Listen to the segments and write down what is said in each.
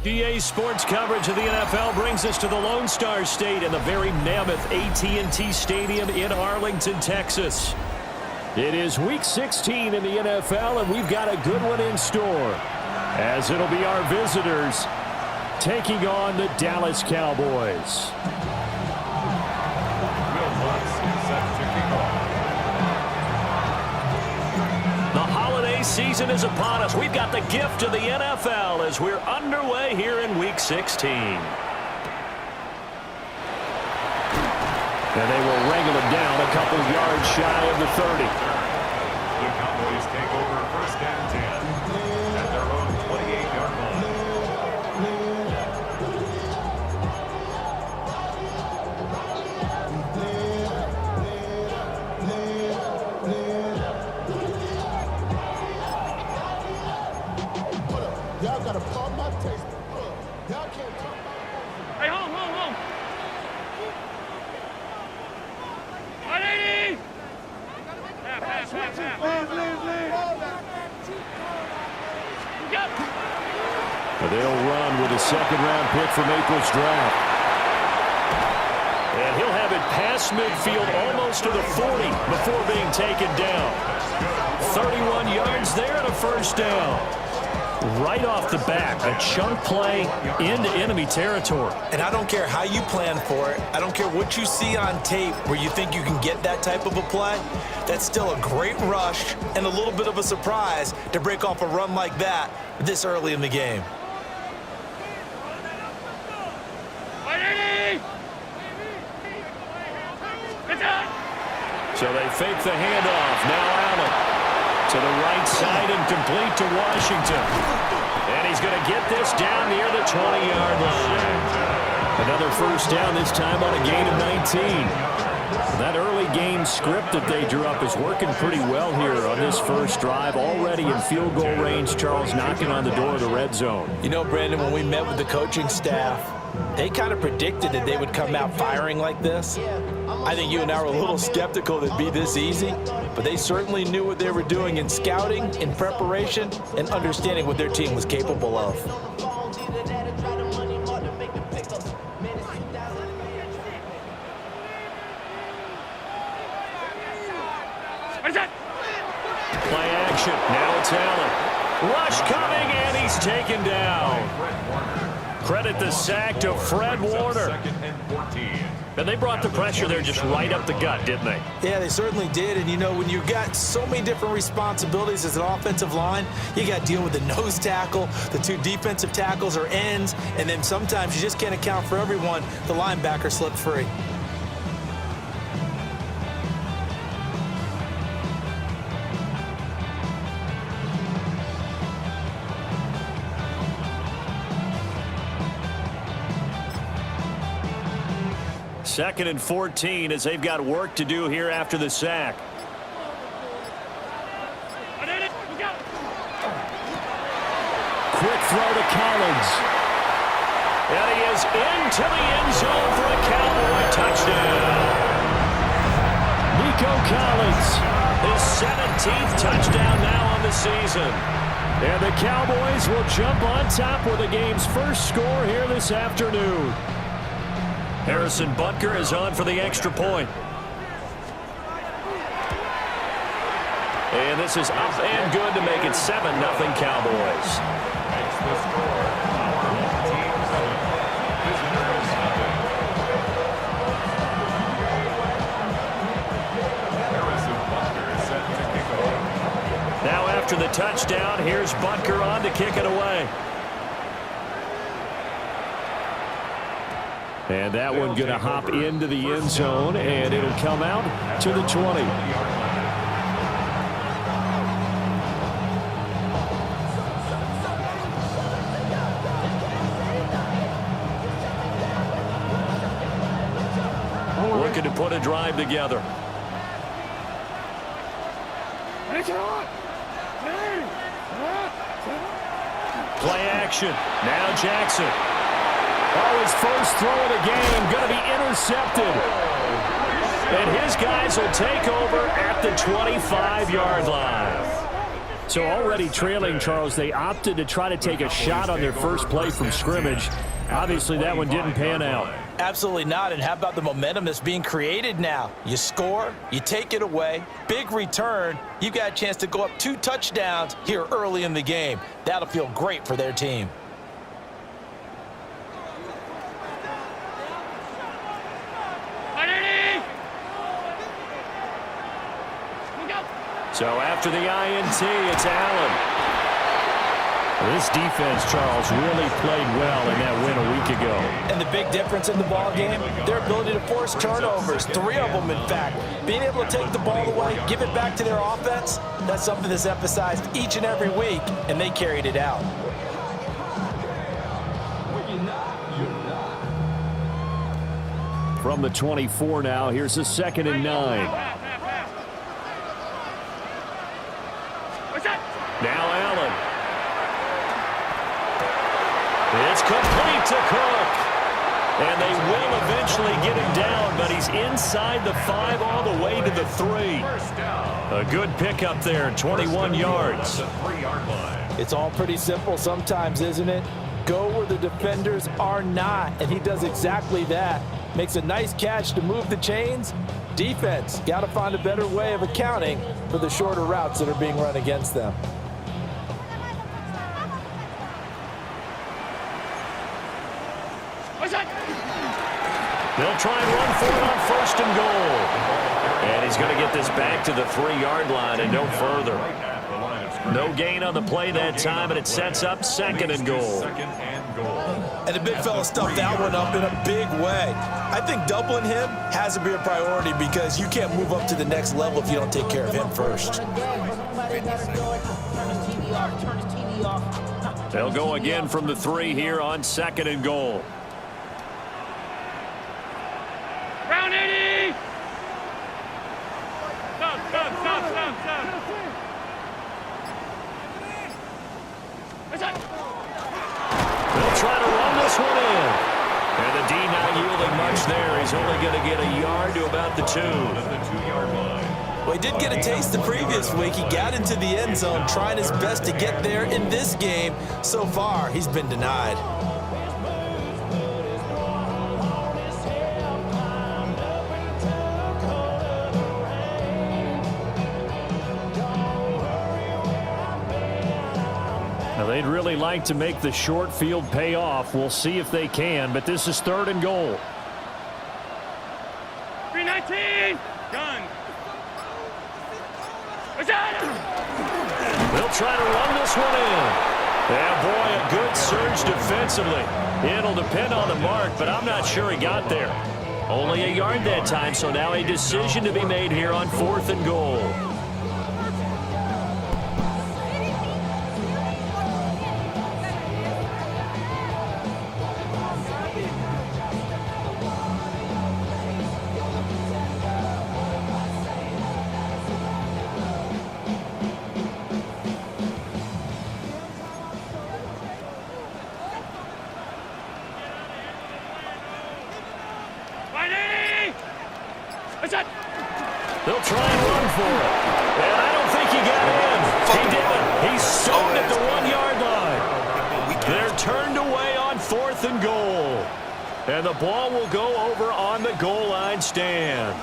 EA Sports coverage of the NFL brings us to the Lone Star State and the very mammoth AT&T Stadium in Arlington, Texas. It is Week 16 in the NFL, and we've got a good one in store, as it'll be our visitors taking on the Dallas Cowboys. Season is upon us. We've got the gift of the NFL as we're underway here in Week 16. And they will wrangle it down a couple yards shy of the 30. The Cowboys take over first and 10 at their own 28-yard line. Y'all gotta pump my taste. Y'all can't talk about. Hey, home. 180. Half. But they'll run with a second-round pick from April's draft. And he'll have it past midfield almost to the 40 before being taken down. 31 yards there and a first down. Right off the bat, a chunk play into enemy territory. And I don't care how you plan for it. I don't care what you see on tape where you think you can get that type of a play. That's still a great rush and a little bit of a surprise to break off a run like that this early in the game. 180. So they fake the handoff. Now Allen to the right side and complete to Washington. And he's going to get this down near the 20-yard line. Another first down, this time on a gain of 19. That early game script that they drew up is working pretty well here on this first drive. Already in field goal range, Charles, knocking on the door of the red zone. You know, Brandon, when we met with the coaching staff, they kind of predicted that they would come out firing like this. I think you and I were a little skeptical that it'd be this easy, but they certainly knew what they were doing in scouting, in preparation, and understanding what their team was capable of. Play action. Now it's Allen. Rush coming, and he's taken down. Credit the sack to Fred Warner. And they brought the pressure there just right up the gut, didn't they? Yeah, they certainly did. And, you know, when you've got so many different responsibilities as an offensive line, you got to deal with the nose tackle, the two defensive tackles or ends, and then sometimes you just can't account for everyone. The linebacker slipped free. Second and 14 as they've got work to do here after the sack. Quick throw to Collins. And he is into the end zone for a Cowboy touchdown. Nico Collins, his 17th touchdown now on the season. And the Cowboys will jump on top with the game's first score here this afternoon. Harrison Butker is on for the extra point. And this is up and good to make it 7-0 Cowboys. Makes the score. Harrison Butker is set to kick off. Now after the touchdown, here's Butker on to kick it away. And that one going to hop into the end zone, and it'll come out to the 20. Looking to put a drive together. Play action. Now Jackson. Oh, his first throw of the game going to be intercepted. And his guys will take over at the 25-yard line. So already trailing, Charles, they opted to try to take a shot on their first play from scrimmage. Obviously, that one didn't pan out. Absolutely not. And how about the momentum that's being created now? You score, you take it away, big return. You got a chance to go up 2 touchdowns here early in the game. That'll feel great for their team. So after the INT, it's Allen. This defense, Charles, really played well in that win a week ago. And the big difference in the ball game, their ability to force turnovers, 3 of them, in fact. Being able to take the ball away, give it back to their offense, that's something that's emphasized each and every week, and they carried it out. From the 24 now, here's a 2nd and 9. Now Allen. It's complete to Cook. And they will eventually get him down, but he's inside the 5 all the way to the 3. A good pickup there, 21 yards. It's all pretty simple sometimes, isn't it? Go where the defenders are not, and he does exactly that. Makes a nice catch to move the chains. Defense, got to find a better way of accounting for the shorter routes that are being run against them. They'll try and run for it on 1st and goal. And he's going to get this back to the 3-yard line and no further. No gain on the play that time, and it sets up 2nd and goal. And the big fella stuffed that one up in a big way. I think doubling him has to be a priority because you can't move up to the next level if you don't take care of him first. They'll go again from the 3 here on 2nd and goal. Round 80! Stop. They'll try to run this one in. And the D not yielding much there. He's only going to get a yard to about the 2. Well, he did get a taste the previous week. He got into the end zone trying his best to get there in this game. So far, he's been denied. Now, they'd really like to make the short field pay off. We'll see if they can, but this is 3rd and goal. 319! Done. They'll try to run this one in. Yeah, boy, a good surge defensively. It'll depend on the mark, but I'm not sure he got there. Only a yard that time, so now a decision to be made here on 4th and goal. They'll try and run for it. And I don't think he got in. He didn't. He's stoned at the 1-yard line. They're turned away on 4th and goal. And the ball will go over on the goal line stand.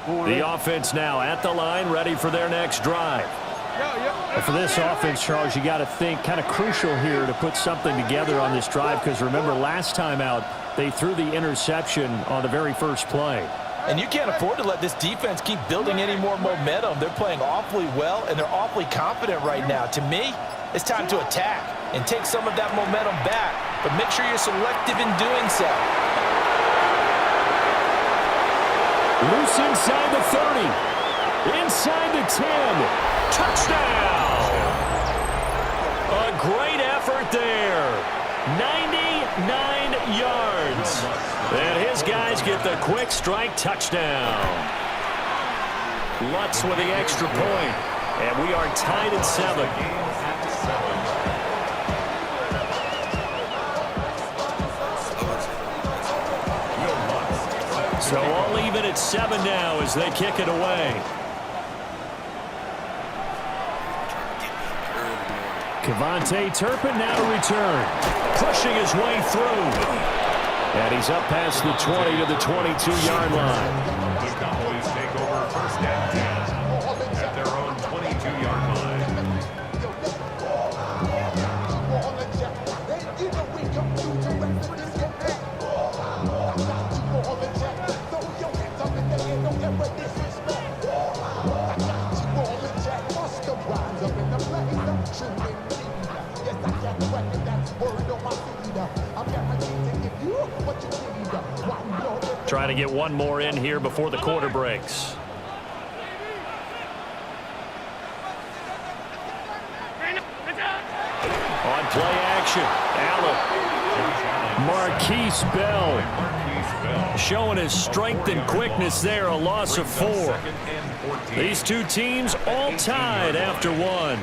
The offense now at the line, ready for their next drive. For this offense, Charles, you got to think kind of crucial here to put something together on this drive because remember last time out they threw the interception on the very first play. And you can't afford to let this defense keep building any more momentum. They're playing awfully well, and they're awfully confident right now. To me, it's time to attack and take some of that momentum back, but make sure you're selective in doing so. Loose inside the 30. Inside the 10. Touchdown! A great effort there. 99 yards. And his guys get the quick strike touchdown. Lutz with the extra point. And we are tied at 7. So all even at 7 now as they kick it away. Kevontae Turpin now to return. Pushing his way through. And he's up past the 20 to the 22-yard line. The Cowboys take over first and 10 at their own 22-yard line. Trying to get one more in here before the quarter breaks. On play action, Allen. Marquise Bell showing his strength and quickness there, a loss of 4. These two teams all tied after 1.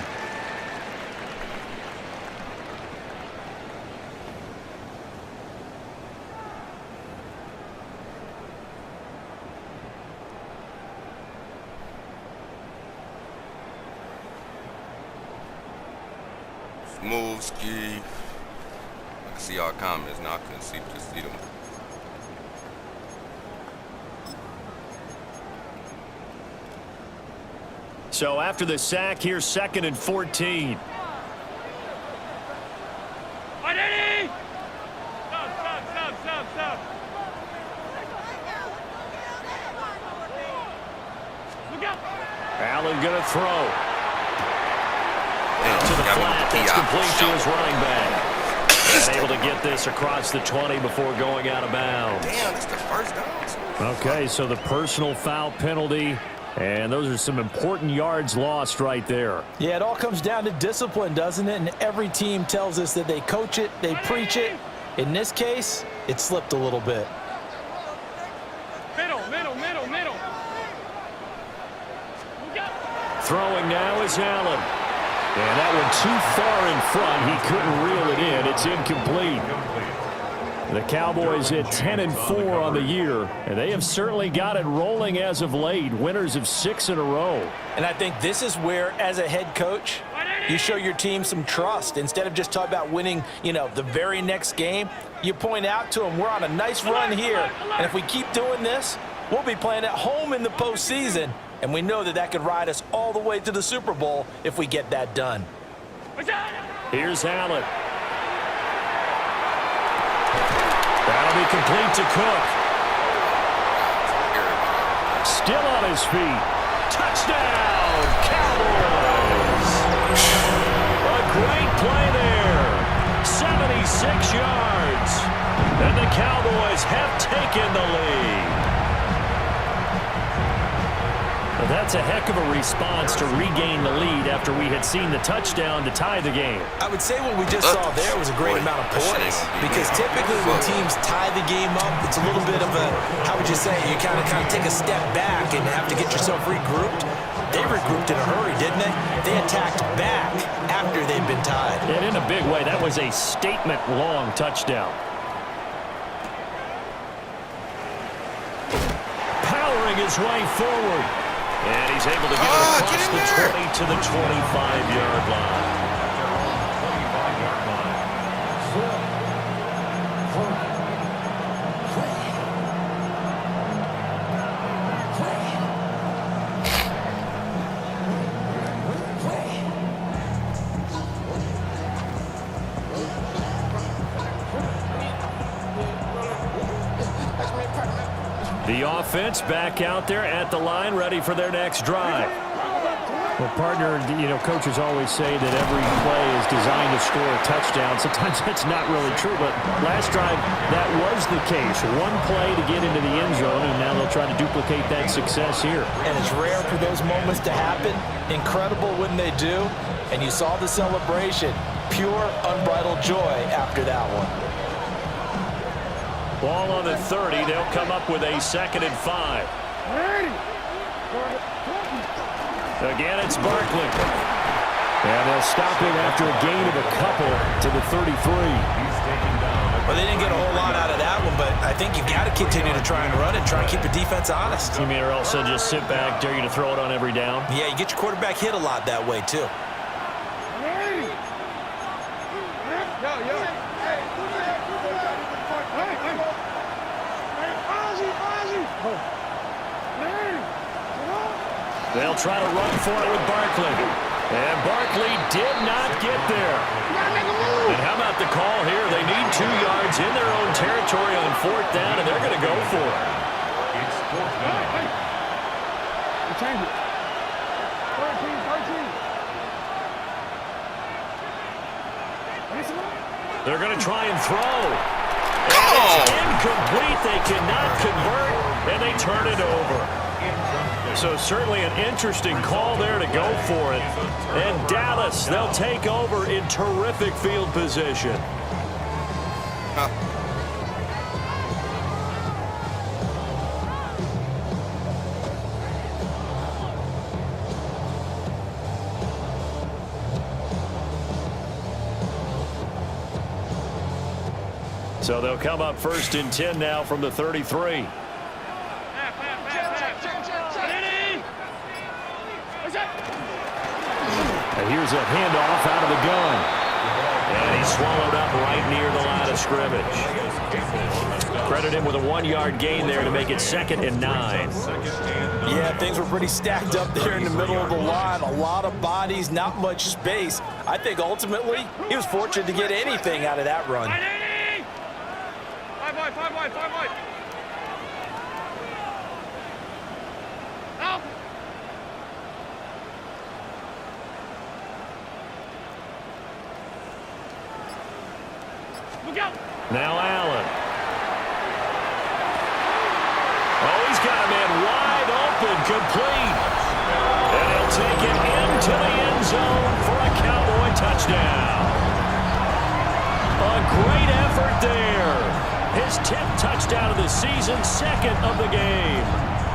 Smooth ski. I can see our comments now. I couldn't see them. So after the sack, here's 2nd and 14. Eddie! Stop. Look out! Allen going to throw. Damn, To the got me flat, with the that's key complete to out. his running back. And able to get this across the 20 before going out of bounds. Damn, that's the first down. Okay, so the personal foul penalty, and those are some important yards lost right there. Yeah, it all comes down to discipline, doesn't it? And every team tells us that they coach it, they preach it. In this case, it slipped a little bit. Middle. Look out! Throwing now is Allen. And that one too far in front. He couldn't reel it in. It's incomplete. The Cowboys at 10-4 on the year, and they have certainly got it rolling as of late. Winners of 6 in a row. And I think this is where, as a head coach, you show your team some trust. Instead of just talking about winning, the very next game, you point out to them, we're on a nice run here. And if we keep doing this, we'll be playing at home in the postseason. And we know that could ride us all the way to the Super Bowl if we get that done. Here's Allen. That'll be complete to Cook. Still on his feet. Touchdown, Cowboys! A great play there. 76 yards. And the Cowboys have taken the lead. Well, that's a heck of a response to regain the lead after we had seen the touchdown to tie the game. I would say what we just saw there was a great amount of points, because typically when teams tie the game up, it's a little bit of a, how would you say, you kind of take a step back and have to get yourself regrouped. They regrouped in a hurry, didn't they? They attacked back after they'd been tied. And in a big way, that was a statement-long touchdown. Powering his way forward. And he's able to get it across the 20 to the 25-yard line. The offense back out there at the line, ready for their next drive. Well, partner, coaches always say that every play is designed to score a touchdown. Sometimes that's not really true, but last drive, that was the case. One play to get into the end zone, and now they'll try to duplicate that success here. And it's rare for those moments to happen. Incredible when they do. And you saw the celebration. Pure, unbridled joy after that one. Ball on the 30. They'll come up with a 2nd and 5. Ready. Again, it's Barkley. And they'll stop him after a gain of a couple to the 33. Well, they didn't get a whole lot out of that one, but I think you've got to continue to try and run and try and keep the defense honest. You mean or else they'll just sit back, dare you to throw it on every down? Yeah, you get your quarterback hit a lot that way, too. They'll try to run for it with Barkley. And Barkley did not get there. And how about the call here? They need 2 yards in their own territory on 4th down, and they're going to go for it. It's 4th down. Change it. 13. They're going to try and throw. And it's incomplete. They cannot convert, and they turn it over. So certainly an interesting call there to go for it. And Dallas, they'll take over in terrific field position. So they'll come up 1st and 10 now from the 33. And here's a handoff out of the gun. And he's swallowed up right near the line of scrimmage. Credit him with a 1-yard gain there to make it 2nd and 9. Yeah, things were pretty stacked up there in the middle of the line. A lot of bodies, not much space. I think ultimately he was fortunate to get anything out of that run. 5 wide. Out. Look out. Now Allen. Oh, he's got a man wide open, complete. And he'll take it into the end zone for a Cowboy touchdown. A great effort there. His 10th touchdown of the season, 2nd of the game.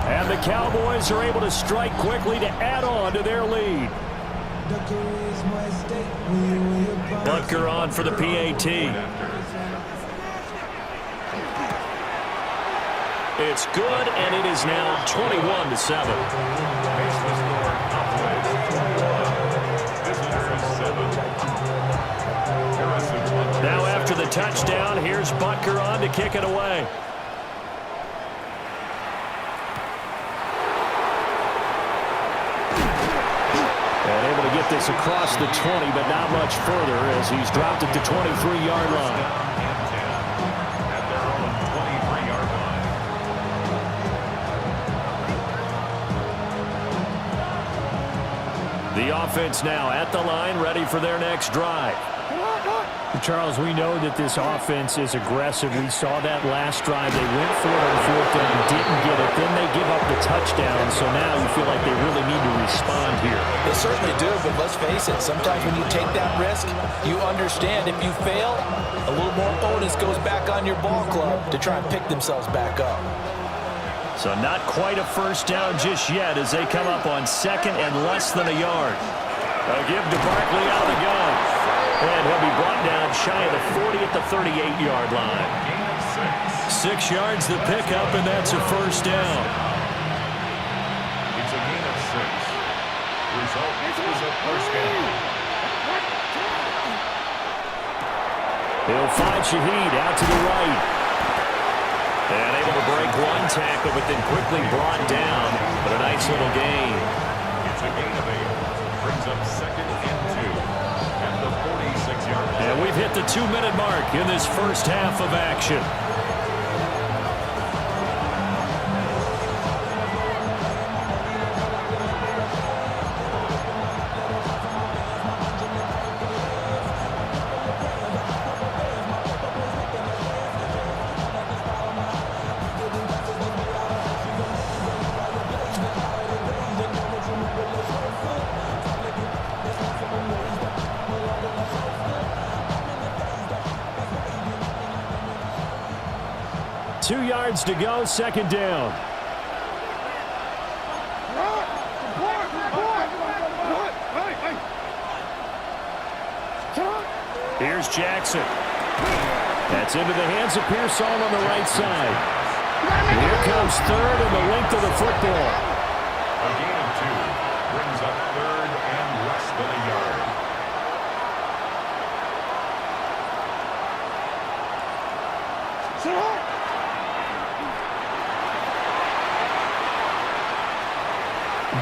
And the Cowboys are able to strike quickly to add on to their lead. Butker on for the PAT. It's good, and it is now 21-7. Now after the touchdown, here's Butker on to kick it away. And able to get this across the 20, but not much further as he's dropped it to 23-yard line. The offense now at the line, ready for their next drive. Charles, we know that this offense is aggressive. We saw that last drive. They went for it on 4th down, didn't get it. Then they give up the touchdown. So now you feel like they really need to respond here. They certainly do, but let's face it. Sometimes when you take that risk, you understand if you fail, a little more onus goes back on your ball club to try and pick themselves back up. So not quite a 1st down just yet as they come up on 2nd and less than a yard. A give to Barkley out of the gun. And he'll be brought down shy of the 40 at the 38-yard line. 6 yards the pickup, and that's a 1st down. It's a gain of 6. Result is a 1st down. He'll find Shaheed out to the right. And able to break one tackle, but then quickly brought down. But a nice little gain. It's a gain of 8. Brings up 2nd and 2. At the 46-yard line. And we've hit the 2-minute mark in this first half of action. Two yards to go, 2nd down. Here's Jackson. That's into the hands of Pearsall on the right side. Here comes third and the length of the football. A gain of 2 brings up third and less than a yard.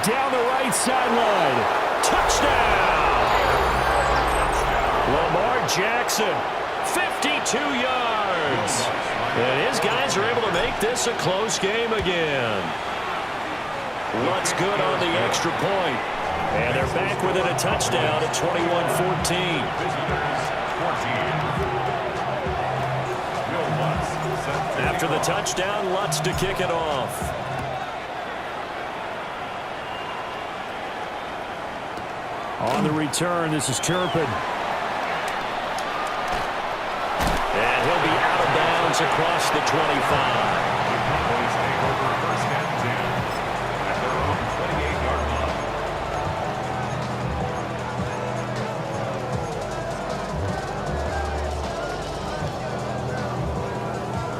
Down the right sideline. Touchdown! Lamar Jackson, 52 yards. And his guys are able to make this a close game again. Lutz good on the extra point. And they're back within a touchdown at 21-14. After the touchdown, Lutz to kick it off. On the return, this is Turpin. And he'll be out of bounds across the 25. The Cowboys take over first and 10 at their own 28-yard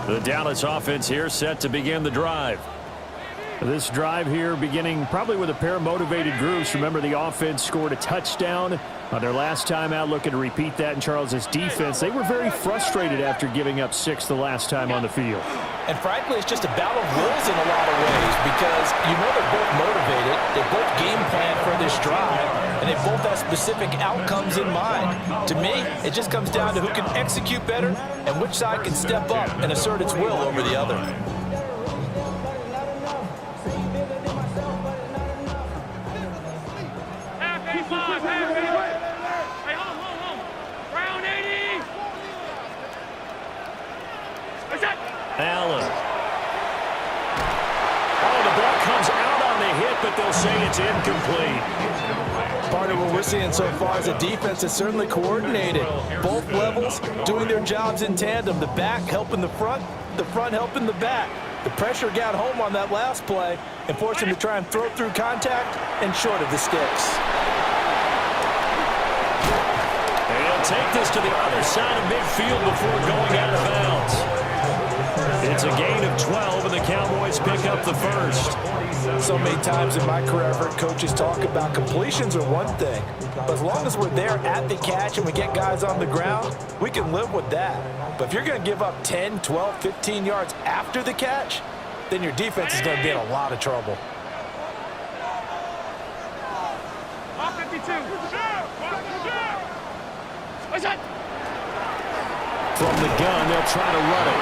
line. The Dallas offense here set to begin the drive. This drive here beginning probably with a pair of motivated groups. Remember, the offense scored a touchdown on their last time out, looking to repeat that in Charles's defense. They were very frustrated after giving up 6 the last time on the field. And frankly, it's just a battle of wills in a lot of ways because you know they're both motivated, they both game plan for this drive, and they both have specific outcomes in mind. To me, it just comes down to who can execute better and which side can step up and assert its will over the other. Allen. Oh, the ball comes out on the hit, but they'll say it's incomplete. Part of what we're seeing so far is the defense is certainly coordinated. Both levels doing their jobs in tandem. The back helping the front helping the back. The pressure got home on that last play and forced him to try and throw through contact and short of the sticks. And he'll take this to the other side of midfield before going out of bounds. It's a gain of 12, and the Cowboys pick up the first. So many times in my career, I've heard coaches talk about completions are one thing. But as long as we're there at the catch and we get guys on the ground, we can live with that. But if you're going to give up 10, 12, 15 yards after the catch, then your defense is going to be in a lot of trouble. From the gun, they'll try to run it.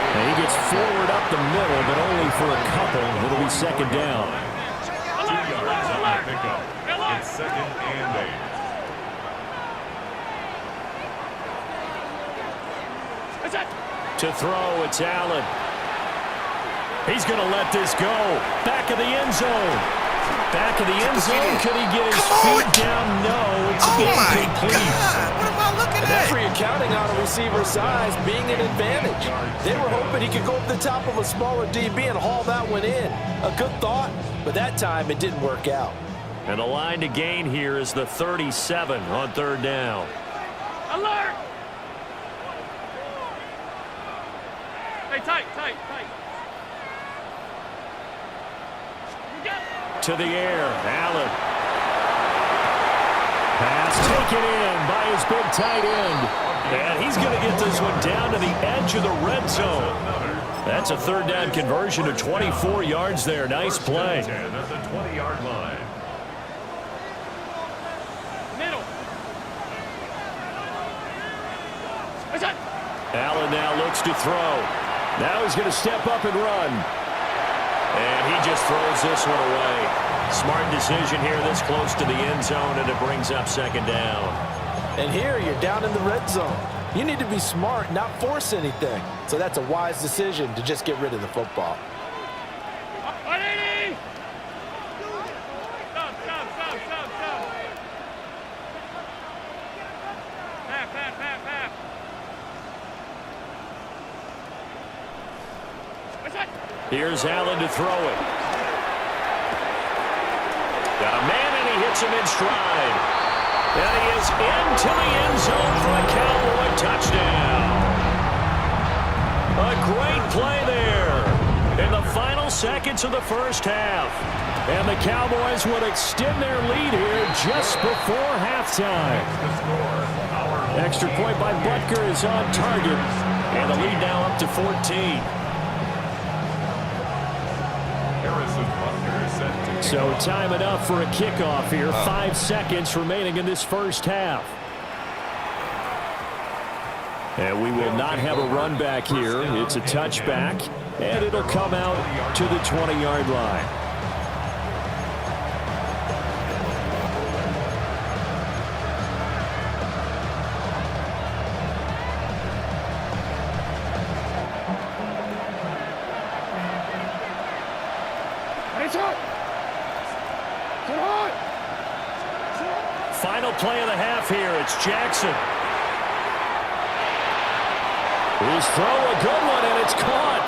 And he gets forward up the middle, but only for a couple. It'll be second down. 2 yards on the pickup. It's second and 8. To throw, it's Allen. He's going to let this go. Back of the end zone. Back of the end zone. Could he get his feet down? No, it's incomplete. And that's where you're counting on a receiver's size being an advantage. They were hoping he could go up the top of a smaller DB and haul that one in. A good thought, but that time it didn't work out. And the line to gain here is the 37 on third down. Alert! Hey, tight. To the air, Allen. Pass taken in by his big tight end. And he's going to get this one down to the edge of the red zone. That's a third down conversion of 24 yards there. Nice play. 10 at the 20-yard line. Middle. Allen now looks to throw. Now he's going to step up and run. And he just throws this one away. Smart decision here this close to the end zone, and it brings up second down. And here you're down in the red zone. You need to be smart, not force anything. So that's a wise decision to just get rid of the football. Here's Allen to throw it. Got a man, and he hits him in stride. And he is into the end zone for a Cowboy touchdown. A great play there in the final seconds of the first half. And the Cowboys would extend their lead here just before halftime. Extra point by Butker is on target. And the lead now up to 14. So time enough for a kickoff here. 5 seconds remaining in this first half. And we will not have a run back here. It's a touchback, and it'll come out to the 20-yard line. Final play of the half here. It's Jackson. His throw, a good one, and it's caught.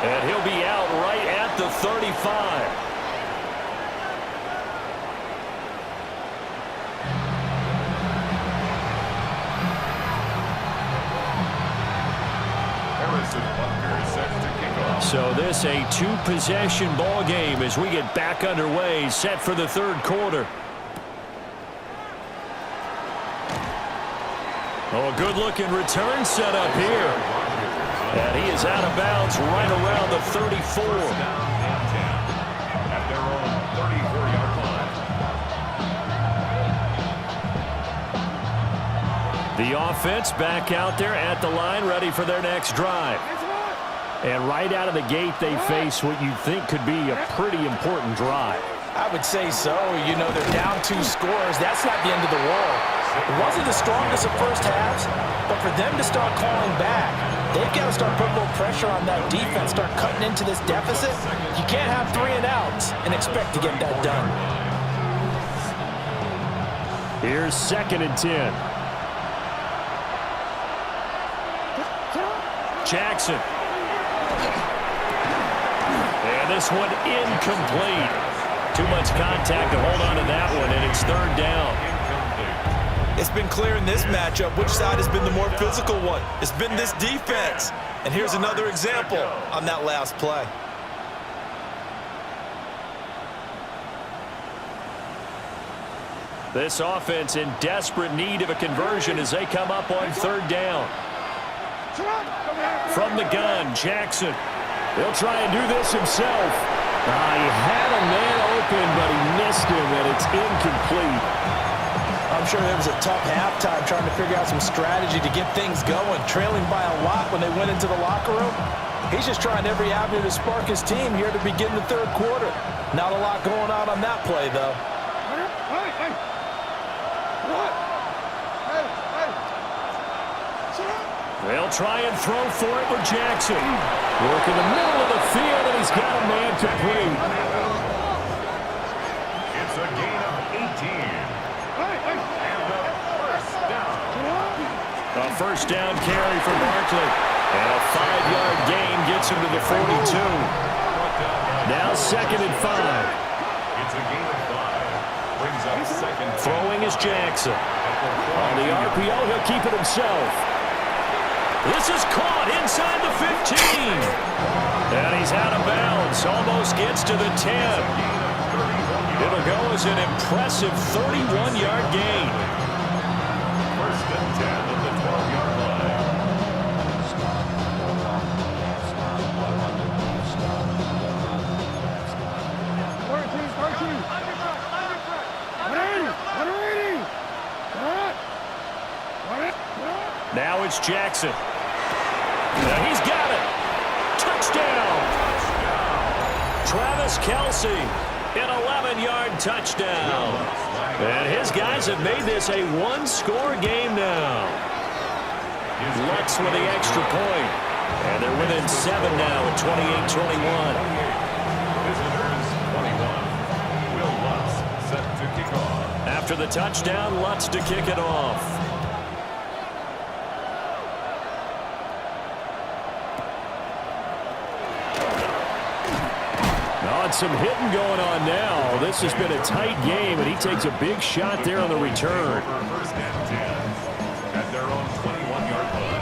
And he'll be out right at the 35. So this a two-possession ball game as we get back underway, set for the third quarter. Oh, a good-looking return set up here. And he is out of bounds right around the 34. At their own 34-yard line. The offense back out there at the line, ready for their next drive. And right out of the gate, they face what you think could be a pretty important drive. I would say so. You know, they're down 2 scores. That's not the end of the world. It wasn't the strongest of first halves, but for them to start calling back, they've got to start putting a little pressure on that defense, start cutting into this deficit. You can't have 3 and outs and expect to get that done. Here's 2nd and 10. Jackson. And this one incomplete. Too much contact to hold on to that one, and it's 3rd down. It's been clear in this matchup which side has been the more physical one. It's been this defense. And here's another example on that last play. This offense in desperate need of a conversion as they come up on 3rd down. From the gun, Jackson. He'll try and do this himself. He had a man open, but he missed him, and it's incomplete. I'm sure it was a tough halftime trying to figure out some strategy to get things going, trailing by a lot when they went into the locker room. He's just trying every avenue to spark his team here to begin the 3rd quarter. Not a lot going on that play, though. They'll try and throw for it with Jackson. Work in the middle of the field, and he's got a man complete. It's a gain of 18. And a first down. A first down carry for Barkley. And a 5-yard gain gets him to the 42. Now 2nd and 5. It's a gain of 5. Brings up 2nd. Throwing is Jackson. On the RPO, he'll keep it himself. This is caught inside the 15. And he's out of bounds. Almost gets to the 10. It'll go as an impressive 31-yard gain. 1st and 10 at the 12-yard line. Now it's Jackson. And he's got it. Touchdown. Travis Kelce, an 11-yard touchdown. And his guys have made this a one-score game now. Lutz with the extra point. And they're within 7 now at 28-21. Visitors 21. Will Lutz set to kick off. After the touchdown, Lutz to kick it off. got some hitting going on now. This has been a tight game, and he takes a big shot there on the return. First and 10 at their own 21-yard line.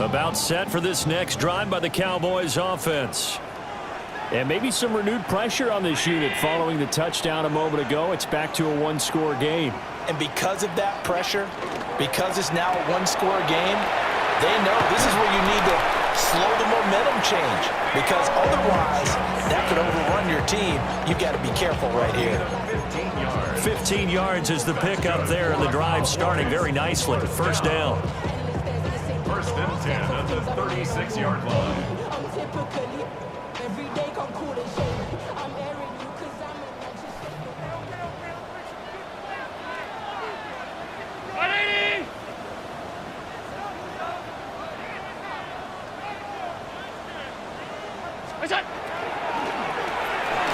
About set for this next drive by the Cowboys offense. And maybe some renewed pressure on this unit following the touchdown a moment ago. It's back to a one-score game. And because of that pressure, because it's now a one-score game, they know this is where you need to slow the momentum change. Because otherwise, that could overrun your team. You've got to be careful right here. 15 yards is the pickup there, and the drive starting very nicely. First down. First and 10 at the 36-yard line.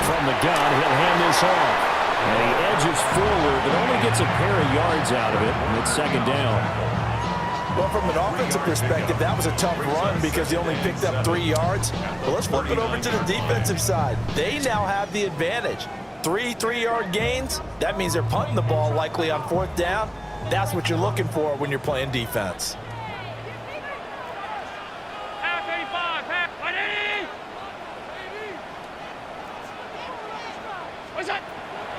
From the gun, he'll hand this off. And he edges forward, but only gets a pair of yards out of it, and it's second down. Well, from an offensive perspective, that was a tough run because he only picked up 3 yards. But let's flip it over to the defensive side. They now have the advantage. 3 3-yard gains. That means they're punting the ball likely on fourth down. That's what you're looking for when you're playing defense. Half 85, half 180. What's that?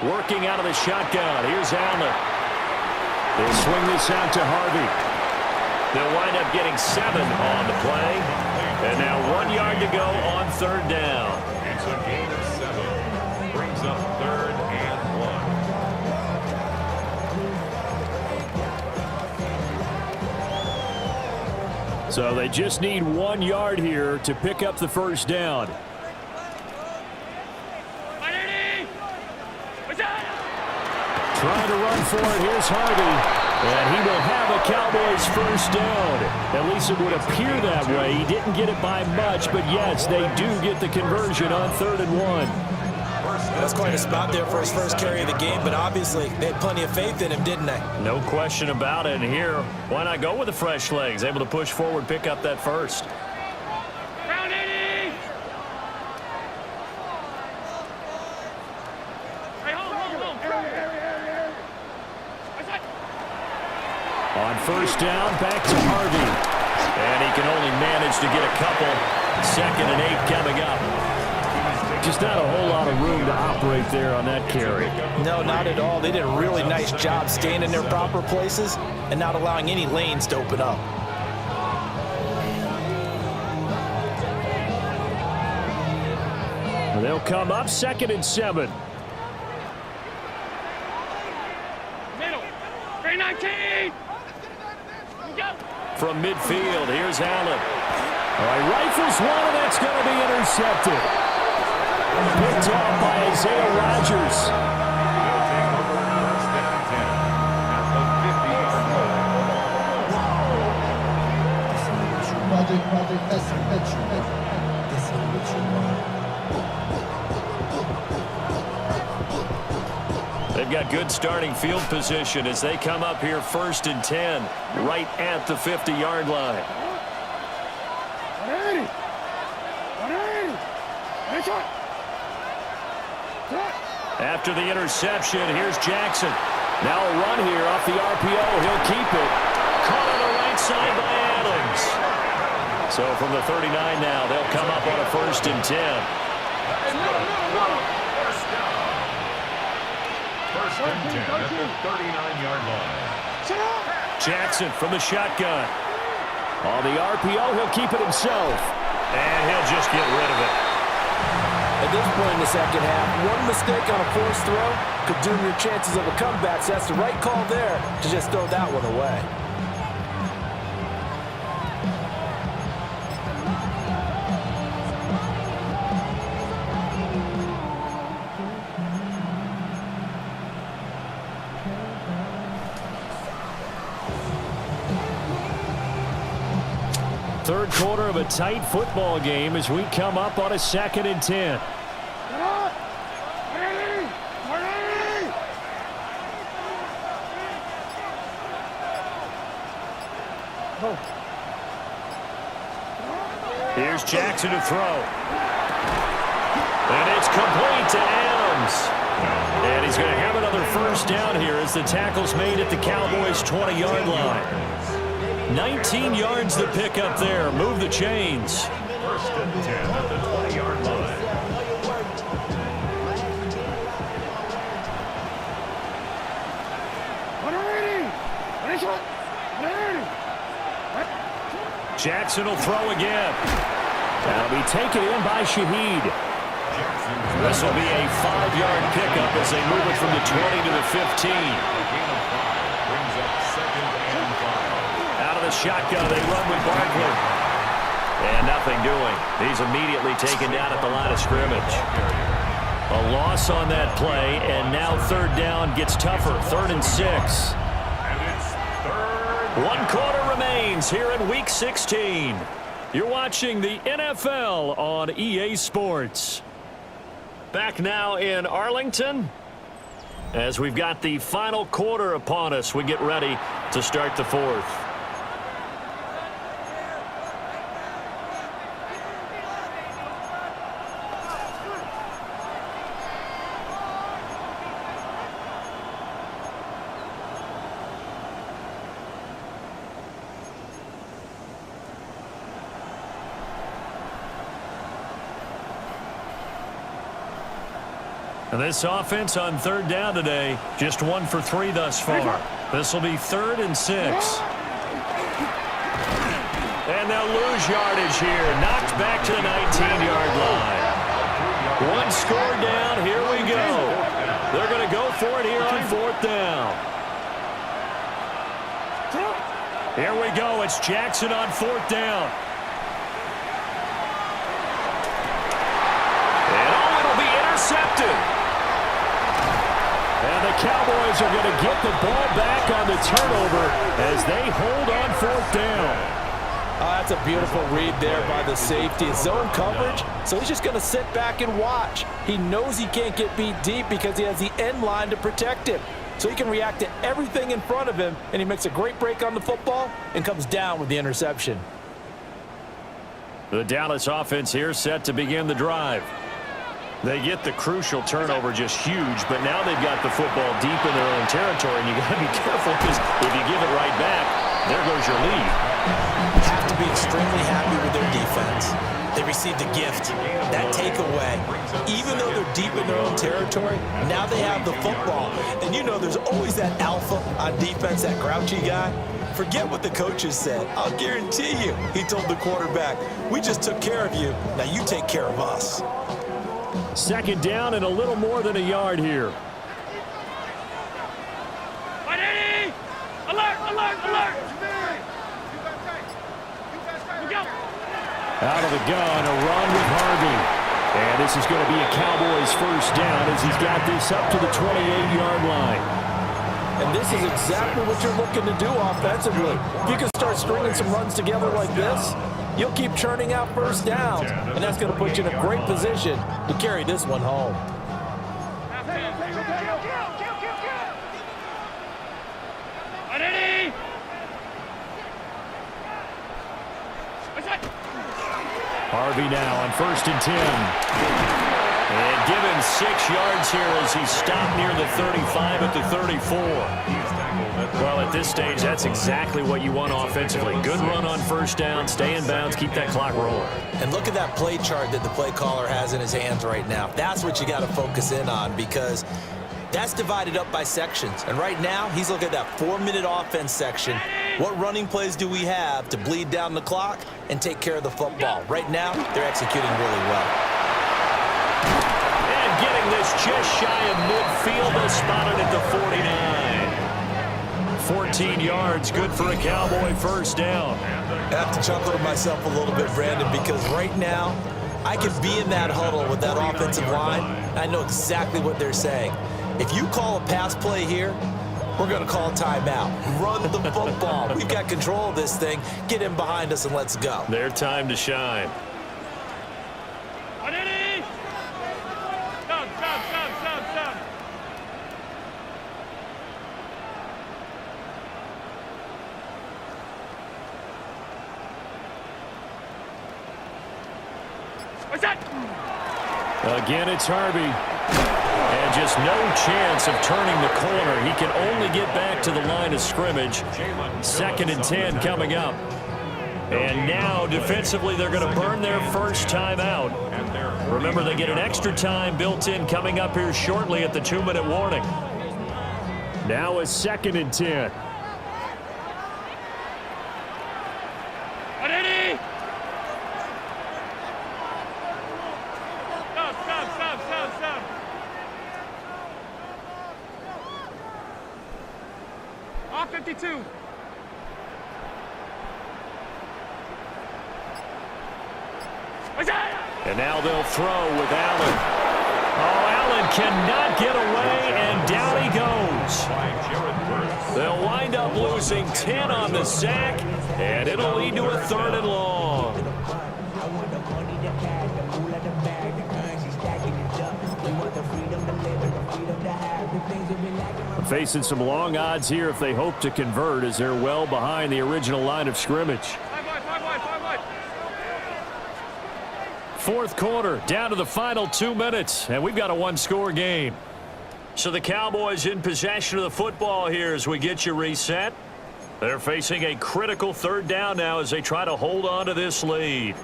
Working out of the shotgun. Here's Allen. They'll swing this out to Harvey. They'll wind up getting 7 on the play. And now 1 yard to go on third down. It's a gain of 7. Brings up third and 1. So they just need 1 yard here to pick up the first down. 180. What's that? Trying to run for it. Here's Harvey. And he will have a Cowboys first down. At least it would appear that way. He didn't get it by much, but yes, they do get the conversion on 3rd and 1. That's quite a spot there for his first carry of the game, but obviously they had plenty of faith in him, didn't they? No question about it. And here, why not go with the fresh legs? Able to push forward, pick up that first. Round 80. Hey, hold. What's that? On first down, back to Harvey. And he can only manage to get a couple. 2nd and 8 coming up. Just not a whole lot of room to operate there on that carry. No, not at all. They did a really nice job staying in their proper places and not allowing any lanes to open up. They'll come up 2nd and 7. Middle. 319. Go. From midfield, here's Allen. All right, rifles one, and that's going to be intercepted. Picked off by Isaiah Rodgers. They'll take over first and 10 at the 50-yard line. They've got good starting field position as they come up here 1st and 10, right at the 50-yard line. 180. 180. That's it. After the interception, here's Jackson. Now a run here off the RPO. He'll keep it. Caught on the right side by Adams. So from the 39 now, they'll come up on a 1st and 10. First and 10 at the 39-yard line. Jackson from the shotgun. On the RPO, he'll keep it himself. And he'll just get rid of it. At this point in the second half, one mistake on a forced throw could doom your chances of a comeback. So that's the right call there to just throw that one away. Third quarter of a tight football game as we come up on a 2nd and 10. Here's Jackson to throw. And it's complete to Adams. And he's going to have another first down here as the tackle's made at the Cowboys' 20-yard line. 19 yards to pick up there. Move the chains. First and 10 at the 20-yard line. Jackson will throw again. That'll be taken in by Shaheed. This will be a 5-yard pickup as they move it from the 20 to the 15. Brings up second and 5. Out of the shotgun, they run with Barkley. And nothing doing. He's immediately taken down at the line of scrimmage. A loss on that play, and now third down gets tougher. 3rd and 6. And it's third. 1 quarter remains here in Week 16. You're watching the NFL on EA Sports. Back now in Arlington as we've got the final quarter upon us. We get ready to start the 4th. And this offense on third down today, just 1 for 3 thus far. This will be 3rd and 6. And they'll lose yardage here. Knocked back to the 19-yard line. 1 score down. Here we go. They're going to go for it here on 4th down. Here we go. It's Jackson on 4th down. And it'll be intercepted. And the Cowboys are going to get the ball back on the turnover as they hold on 4th down. Oh, that's a beautiful read there by the safety. Zone coverage, so he's just going to sit back and watch. He knows he can't get beat deep because he has the end line to protect him. So he can react to everything in front of him, and he makes a great break on the football and comes down with the interception. The Dallas offense here set to begin the drive. They get the crucial turnover just huge, but now they've got the football deep in their own territory, and you got to be careful because if you give it right back, there goes your lead. Have to be extremely happy with their defense. They received a gift. That takeaway, even though they're deep in their own territory, now they have the football. And you know there's always that alpha on defense, that grouchy guy. Forget what the coaches said. I'll guarantee you, he told the quarterback, we just took care of you. Now you take care of us. 2nd down and a little more than a yard here. Ready! Alert, alert, alert! Go. Out of the gun, a run with Harvey. And this is going to be a Cowboys first down as he's got this up to the 28-yard line. And this is exactly what you're looking to do offensively. If you can start stringing some runs together like this, you'll keep churning out first downs, and that's going to put you in a great position to carry this one home. Ready! Harvey now on 1st and 10. And give him 6 yards here as he's stopped near the 35 at the 34. Well, at this stage, that's exactly what you want offensively. Good run on first down, stay in bounds, keep that clock rolling. And look at that play chart that the play caller has in his hands right now. That's what you got to focus in on because that's divided up by sections. And right now, he's looking at that 4-minute offense section. What running plays do we have to bleed down the clock and take care of the football? Right now, they're executing really well. And getting this just shy of midfield, they'll spot it at the 49. 14 yards, good for a Cowboy first down. I have to chuckle to myself a little bit, Brandon, because right now, I can be in that huddle with that offensive line. I know exactly what they're saying. If you call a pass play here, we're going to call timeout. Run the football. We've got control of this thing. Get in behind us and let's go. Their time to shine. Ready! Stop, stop, stop, stop, stop. Again, it's Harvey. And just no chance of turning the corner. He can only get back to the line of scrimmage. 2nd and 10 coming up. And now, defensively, they're going to burn their first time out. Remember, they get an extra time built in coming up here shortly at the 2-minute warning. Now a 2nd and 10. Ready? Stop. Off 52. And now they'll throw with Allen. Oh, Allen cannot get away, and down he goes. They'll wind up losing 10 on the sack, and it'll lead to a 3rd and long. Facing some long odds here if they hope to convert, as they're well behind the original line of scrimmage. 4th quarter, down to the final 2 minutes, and we've got a 1-score game. So the Cowboys in possession of the football here as we get you reset. They're facing a critical 3rd down now as they try to hold on to this lead.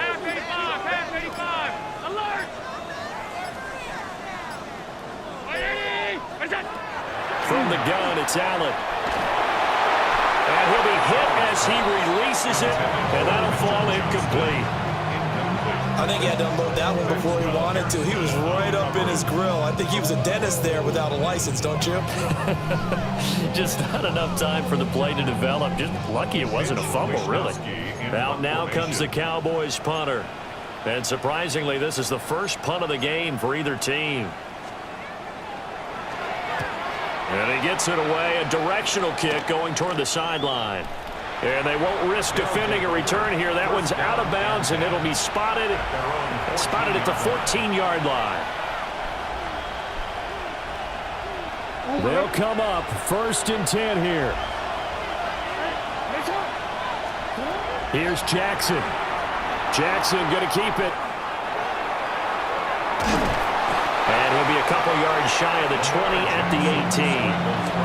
Half 85. Alert. From the gun, it's Allen. And he'll be hit as he releases it, and that'll fall incomplete. I think he had to unload that one before he wanted to. He was right up in his grill. I think he was a dentist there without a license, don't you? Just not enough time for the play to develop. Just lucky it wasn't a fumble, really. Out now comes the Cowboys punter. And surprisingly, this is the first punt of the game for either team. And he gets it away, a directional kick going toward the sideline. And they won't risk defending a return here. That one's out of bounds, and it'll be spotted at the 14-yard line. They'll come up 1st and 10 here. Here's Jackson. Jackson going to keep it. And he'll be a couple yards shy of the 20 at the 18.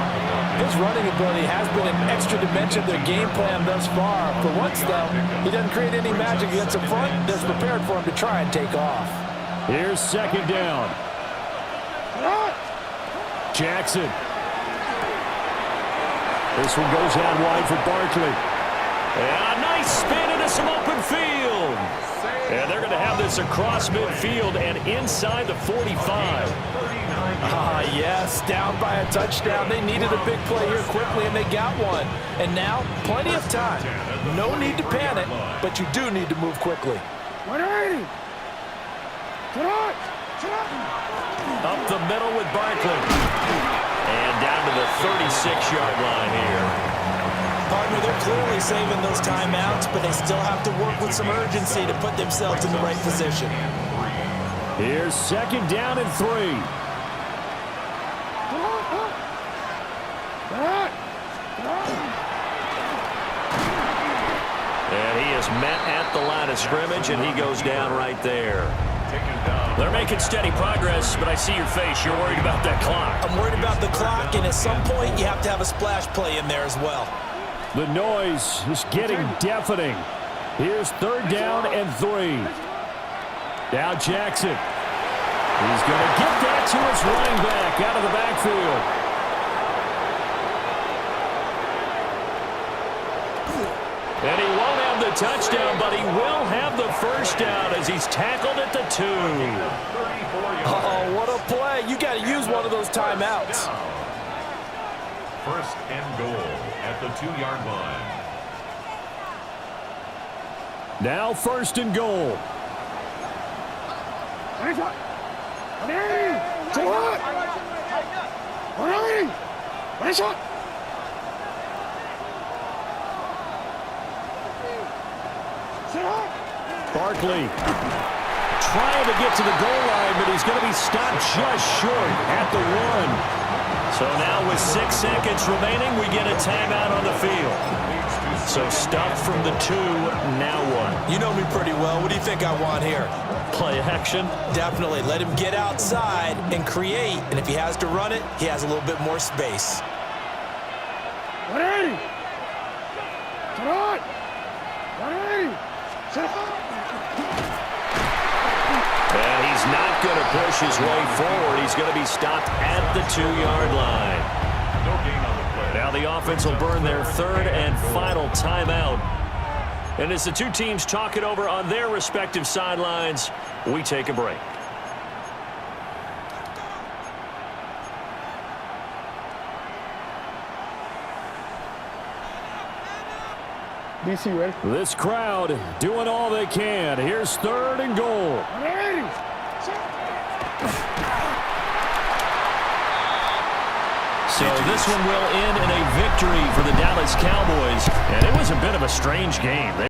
His running ability has been an extra dimension of their game plan thus far. For once, though, he doesn't create any magic against the front that's prepared for him to try and take off. Here's 2nd down. Jackson. This one goes out wide for Barkley. And a nice spin into some open field. And they're going to have this across midfield and inside the 45. Yes, down by a touchdown. They needed a big play here quickly, and they got one. And now, plenty of time. No need to panic, but you do need to move quickly. Up the middle with Barkley. And down to the 36-yard line here. Partner, they're clearly saving those timeouts, but they still have to work with some urgency to put themselves in the right position. Here's 2nd down and 3. And he is met at the line of scrimmage, and he goes down right there. They're making steady progress, but I see your face. You're worried about that clock. I'm worried about the clock, and at some point, you have to have a splash play in there as well. The noise is getting deafening. Here's 3rd down and 3. Now Jackson. He's going to get that to his running back out of the backfield. And he won't have the touchdown, but he will have the first down as he's tackled at the 2. Oh, what a play. You got to use one of those timeouts. 1st and goal at the 2-yard line. Now 1st and goal. Barkley trying to get to the goal line, but he's going to be stopped just short at the 1. So now with 6 seconds remaining, we get a timeout on the field. So stopped from the 2, now what? You know me pretty well. What do you think I want here? Play action. Definitely. Let him get outside and create. And if he has to run it, he has a little bit more space. And he's not going to push his way forward. He's going to be stopped at the 2-yard line. No gain on the play. Now the offense will burn their 3rd and final timeout. And as the two teams talk it over on their respective sidelines, we take a break. This crowd doing all they can. Here's 3rd and goal. So this one will end in a victory for the Dallas Cowboys. And it was a bit of a strange game.